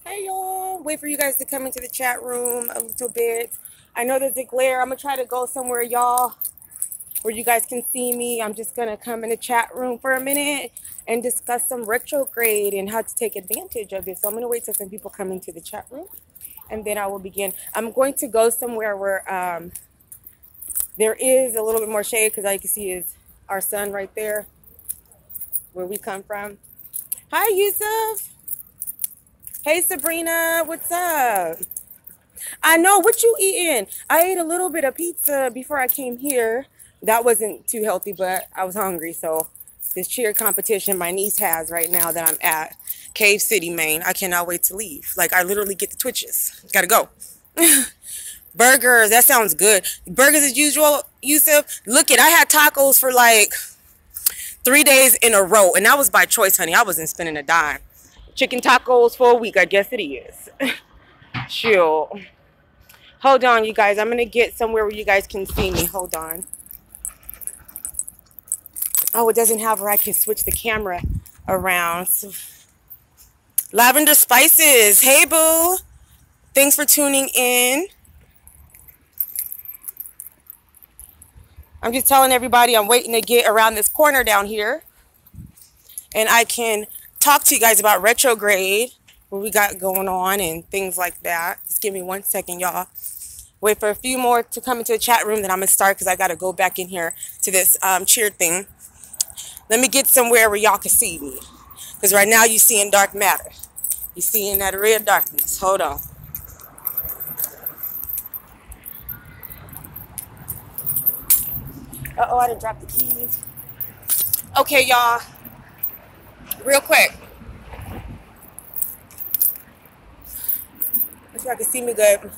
Hey y'all, wait for you guys to come into the chat room a little bit. I know there's a glare. I'm gonna try to go somewhere, y'all, where you guys can see me. I'm just gonna come in the chat room for a minute and discuss some retrograde and how to take advantage of this. So I'm gonna wait till some people come into the chat room and then I will begin. I'm going to go somewhere where there is a little bit more shade because all you can see is our sun right there where we come from. Hi, Yusuf. Hey, Sabrina. What's up? I know. What you eating? I ate a little bit of pizza before I came here. That wasn't too healthy, but I was hungry. So this cheer competition my niece has right now that I'm at, Cave City, Maine. I cannot wait to leave. Like, I literally get the twitches. Gotta go. Burgers. That sounds good. Burgers as usual, Yusuf. Look it. I had tacos for like 3 days in a row. And that was by choice, honey. I wasn't spending a dime. Chicken tacos for a week. I guess it is. Chill. Hold on, you guys. I'm going to get somewhere where you guys can see me. Hold on. Oh, it doesn't have where I can switch the camera around. So, Lavender Spices. Hey, boo. Thanks for tuning in. I'm just telling everybody I'm waiting to get around this corner down here. And I can talk to you guys about retrograde, what we got going on and things like that. Just give me 1 second, y'all. Wait for a few more to come into the chat room, then I'm going to start because I got to go back in here to this cheer thing. Let me get somewhere where y'all can see me. Because right now you seeing dark matter. You seeing that red darkness. Hold on. Uh-oh, I done dropped the keys. Okay, y'all. Real quick. Make sure I can see me good.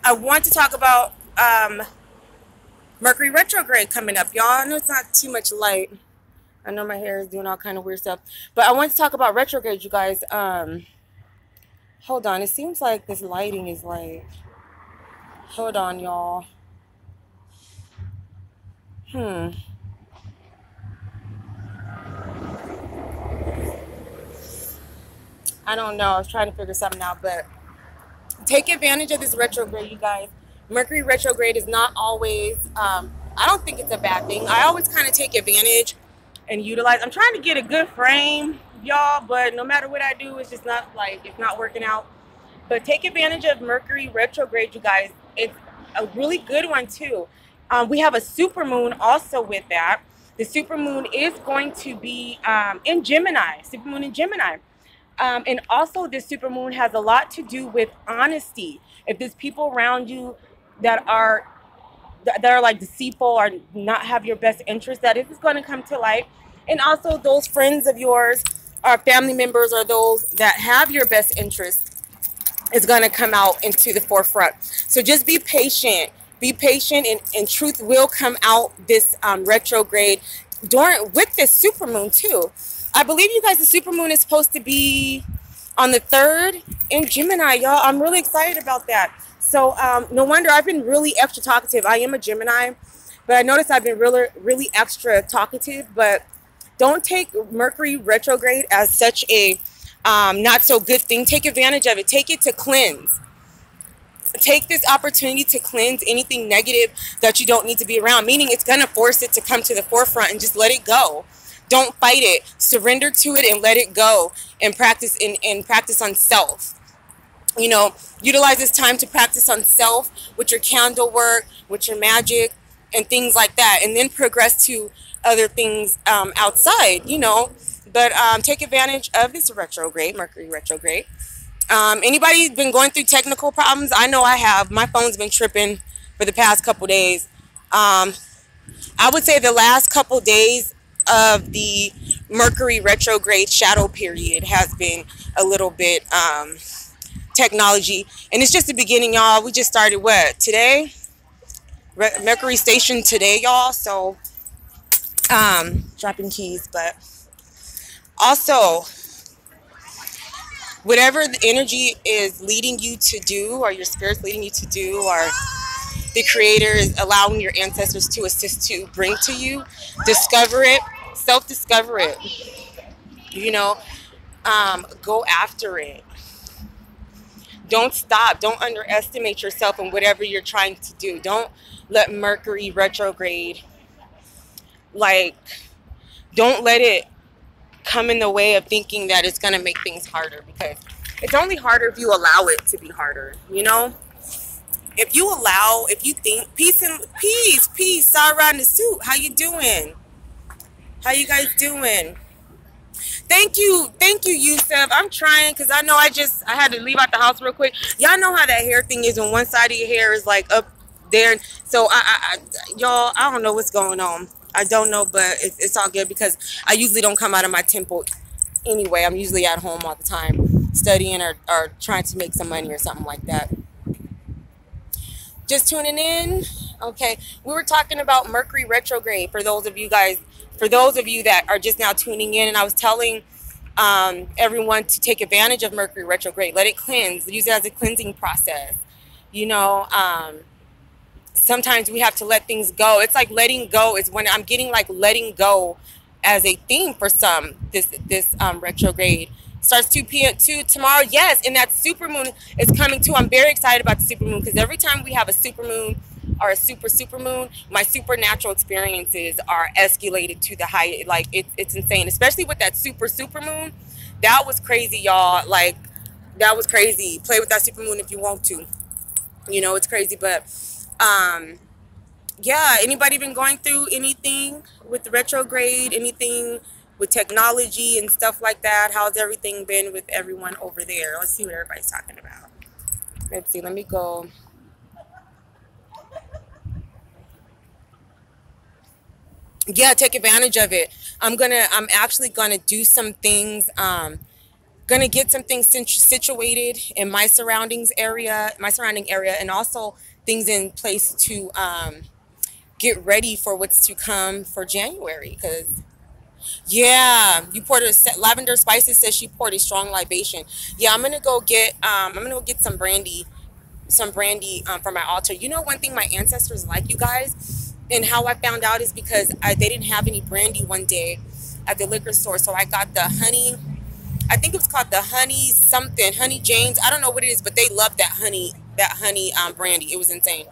I want to talk about Mercury retrograde coming up. Y'all, I know it's not too much light. I know my hair is doing all kind of weird stuff. But I want to talk about retrograde, you guys. Hold on. It seems like this lighting is like... Hold on, y'all. I don't know. I was trying to figure something out, but... Take advantage of this retrograde, you guys. Mercury retrograde is not always, I don't think it's a bad thing. I always kind of take advantage and utilize. I'm trying to get a good frame, y'all, but no matter what I do, it's just not like, it's not working out. But take advantage of Mercury retrograde, you guys. It's a really good one, too. We have a super moon also with that. The super moon is going to be in Gemini, super moon in Gemini. And also this super moon has a lot to do with honesty. If there's people around you that are like deceitful or not have your best interest, that is going to come to light. And also those friends of yours or family members or those that have your best interest is going to come out into the forefront. So just be patient. Be patient and truth will come out this retrograde with this super moon too. I believe you guys, the super moon is supposed to be on the 3rd in Gemini, y'all. I'm really excited about that. So no wonder I've been really extra talkative. I am a Gemini, but I noticed I've been really extra talkative. But don't take Mercury retrograde as such a not so good thing. Take advantage of it. Take it to cleanse. Take this opportunity to cleanse anything negative that you don't need to be around, meaning it's going to force it to come to the forefront and just let it go. Don't fight it. Surrender to it and let it go and practice practice on self. You know, utilize this time to practice on self with your candle work, with your magic and things like that. And then progress to other things outside, you know. But take advantage of this retrograde, Mercury retrograde. Anybody been going through technical problems? I know I have. My phone's been tripping for the past couple days. I would say the last couple days of the Mercury retrograde shadow period has been a little bit technology, and it's just the beginning, y'all. We just started what today, Mercury station today, y'all. So dropping keys, but also whatever the energy is leading you to do, or your spirit's leading you to do, or the creator is allowing your ancestors to assist to bring to you, discover it, self-discover it, you know, go after it. Don't stop. Don't underestimate yourself in whatever you're trying to do. Don't let Mercury retrograde, like, don't let it come in the way of thinking that it's going to make things harder, because it's only harder if you allow it to be harder, you know? If you allow, if you think, peace, Sarah in the suit. How you doing? How you guys doing? Thank you, Yusuf. I'm trying, because I know I had to leave out the house real quick. Y'all know how that hair thing is when one side of your hair is like up there. So y'all, I don't know what's going on. I don't know, but it's all good, because I usually don't come out of my temple anyway. I'm usually at home all the time, studying or trying to make some money or something like that. Just tuning in. Okay, we were talking about Mercury retrograde for those of you that are just now tuning in, and I was telling everyone to take advantage of Mercury retrograde. Let it cleanse. Use it as a cleansing process. You know, sometimes we have to let things go. It's like letting go is when I'm getting like letting go as a theme for some. This retrograde starts 2 p.m. tomorrow. Yes, and that super moon is coming too. I'm very excited about the super moon, because every time we have a super moon or a super moon, my supernatural experiences are escalated to the high. Like it's insane, especially with that super moon. That was crazy, y'all. Like, that was crazy. Play with that super moon if you want to. You know, it's crazy. But yeah, anybody been going through anything with the retrograde, anything with technology and stuff like that? How's everything been with everyone over there? Let's see what everybody's talking about. Let's see, let me go. Yeah, take advantage of it. I'm actually gonna do some things, gonna get some things situated in my surrounding area, and also things in place to get ready for what's to come for January. Because yeah, you poured lavender spices. Says she poured a strong libation. Yeah, I'm gonna go get some brandy, for my altar. You know, one thing my ancestors like, you guys, and how I found out is because they didn't have any brandy one day at the liquor store, so I got the honey. I think it was called the honey James. I don't know what it is, but they love that honey brandy. It was insane.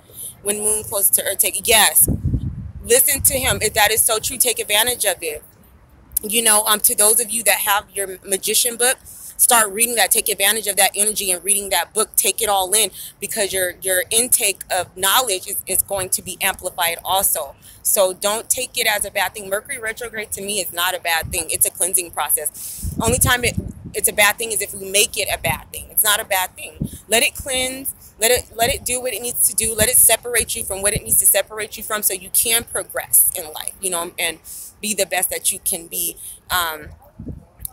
When moon close to earth, take, yes. Listen to him. That is so true. Take advantage of it. You know, to those of you that have your magician book, start reading that. Take advantage of that energy and reading that book. Take it all in, because your intake of knowledge is going to be amplified also. So don't take it as a bad thing. Mercury retrograde to me is not a bad thing. It's a cleansing process. Only time it's a bad thing is if we make it a bad thing. It's not a bad thing. Let it cleanse. Let it do what it needs to do. Let it separate you from what it needs to separate you from, so you can progress in life, you know, and be the best that you can be,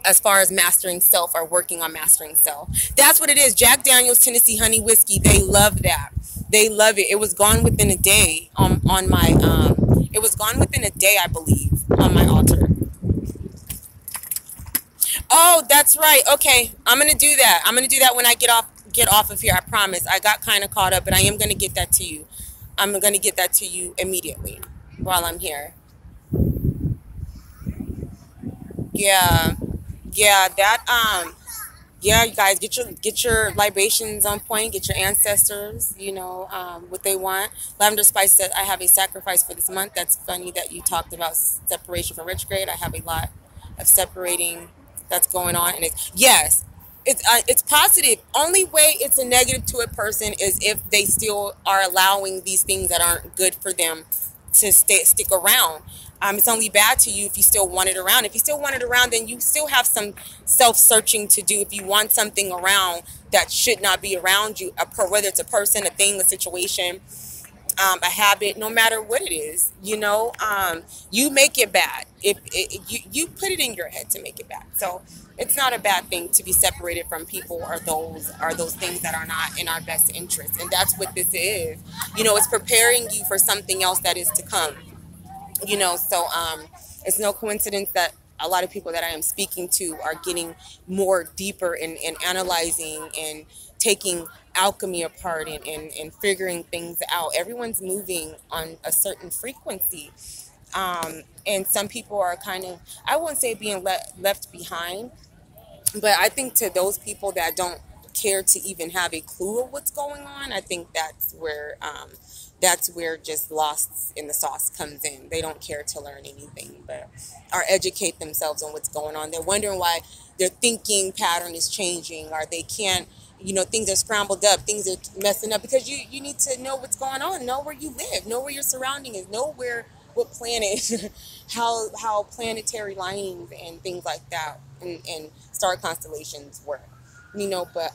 as far as mastering self or working on mastering self. That's what it is. Jack Daniel's Tennessee Honey Whiskey, they love that. They love it. It was gone within a day on my, it was gone within a day, I believe, on my altar. Oh, that's right. Okay, I'm going to do that. I'm going to do that when I get off of here. I promise. I got kind of caught up, but I am going to get that to you. I'm going to get that to you immediately while I'm here. Yeah. Yeah, yeah, you guys get your libations on point, get your ancestors, you know, what they want. Lavender Spice said, I have a sacrifice for this month. That's funny that you talked about separation from retrograde. I have a lot of separating that's going on, and it's positive. Only way it's a negative to a person is if they still are allowing these things that aren't good for them to stick around. It's only bad to you if you still want it around. If you still want it around, then you still have some self-searching to do. If you want something around that should not be around you, whether it's a person, a thing, a situation, a habit, no matter what it is, you know, you make it bad. If you put it in your head to make it bad. So it's not a bad thing to be separated from people or those things that are not in our best interest. And that's what this is. You know, it's preparing you for something else that is to come. You know, so it's no coincidence that a lot of people that I am speaking to are getting more deeper in analyzing and taking alchemy apart and figuring things out. Everyone's moving on a certain frequency. And some people are kind of, I wouldn't say being left behind, but I think to those people that don't care to even have a clue of what's going on, I think that's where just lost in the sauce comes in. They don't care to learn anything but or educate themselves on what's going on. They're wondering why their thinking pattern is changing, or they can't, things are scrambled up, things are messing up, because you need to know what's going on, know where you live, know where your surrounding is, know where what planet, how planetary linings and things like that and star constellations work, but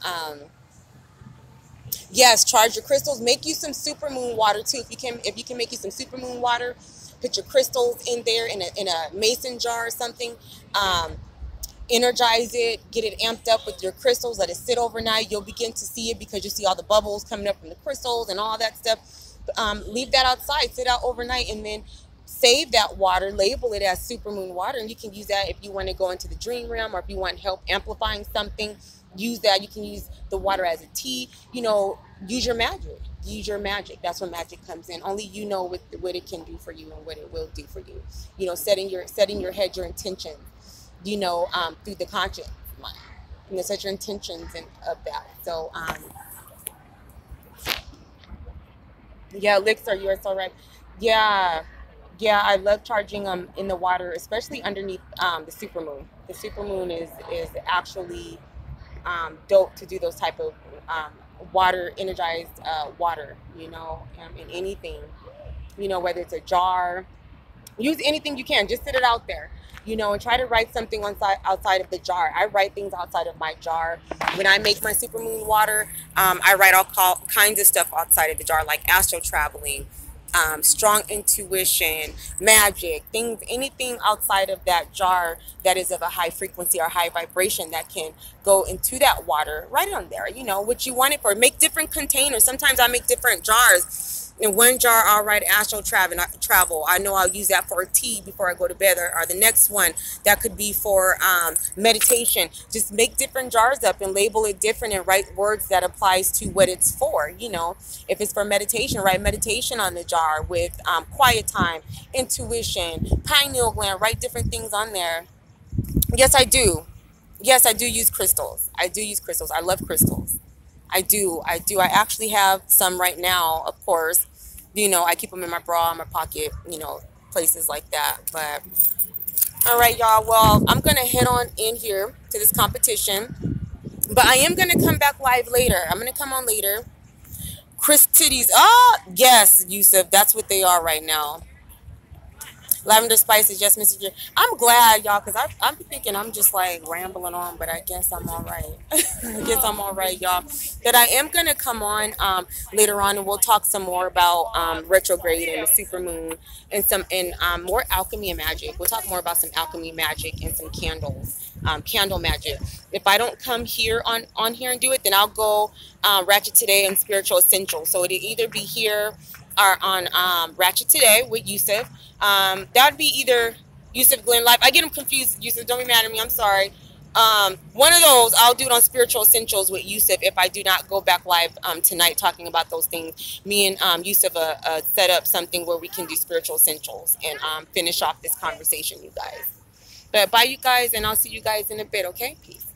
yes, charge your crystals. Make you some supermoon water too. If you can make you some supermoon water, put your crystals in there in a mason jar or something. Um, Energize it, get it amped up with your crystals, let it sit overnight. You'll begin to see it because you see all the bubbles coming up from the crystals and all that stuff. Leave that outside, sit out overnight, and then save that water, label it as supermoon water, and you can use that if you want to go into the dream realm, or if you want help amplifying something. Use that. You can use the water as a tea. Use your magic. Use your magic. That's when magic comes in. Only you know what it can do for you and what it will do for you. Setting your head, your intentions, through the conscious mind. Set your intentions of that. So, yeah, elixir, you're so right. Yeah, yeah, I love charging them in the water, especially underneath the supermoon. The supermoon is actually dope to do those type of water, energized water, in anything, whether it's a jar. Use anything you can. Just sit it out there, and try to write something outside of the jar. I write things outside of my jar. When I make my supermoon water, I write all kinds of stuff outside of the jar, like astral traveling, strong intuition, magic, things, anything outside of that jar that is of a high frequency or high vibration that can go into that water. Write it on there, what you want it for. Make different containers. Sometimes I make different jars. In one jar, I'll write astral travel. I know I'll use that for a tea before I go to bed, or the next one that could be for meditation. Just make different jars up and label it different and write words that applies to what it's for. If it's for meditation, write meditation on the jar with quiet time, intuition, pineal gland. Write different things on there. Yes, I do. Yes, I do use crystals. I do use crystals. I love crystals. I do. I do. I actually have some right now, of course. I keep them in my bra, in my pocket, places like that. But, all right, y'all. Well, I'm going to head on in here to this competition. But I am going to come back live later. I'm going to come on later. Chris Titties. Oh, yes, Yusuf. That's what they are right now. Lavender spices, just Mr. J. I'm glad, y'all, because I'm thinking I'm just like rambling on, but I guess I'm all right. I guess I'm all right, y'all. But I am going to come on later on, and we'll talk some more about retrograde and the supermoon and more alchemy and magic. We'll talk more about some alchemy magic and some candles, candle magic. If I don't come here on here and do it, then I'll go Ratchet Today and Spiritual Essentials. So it'll either be here or on Ratchet Today with Yusuf. That would be either Yusuf Glenn Live. I get them confused. Yusuf, don't be mad at me. I'm sorry. One of those, I'll do it on Spiritual Essentials with Yusuf if I do not go back live tonight talking about those things. Me and Yusuf set up something where we can do Spiritual Essentials and finish off this conversation, you guys. But bye, you guys, and I'll see you guys in a bit, okay? Peace.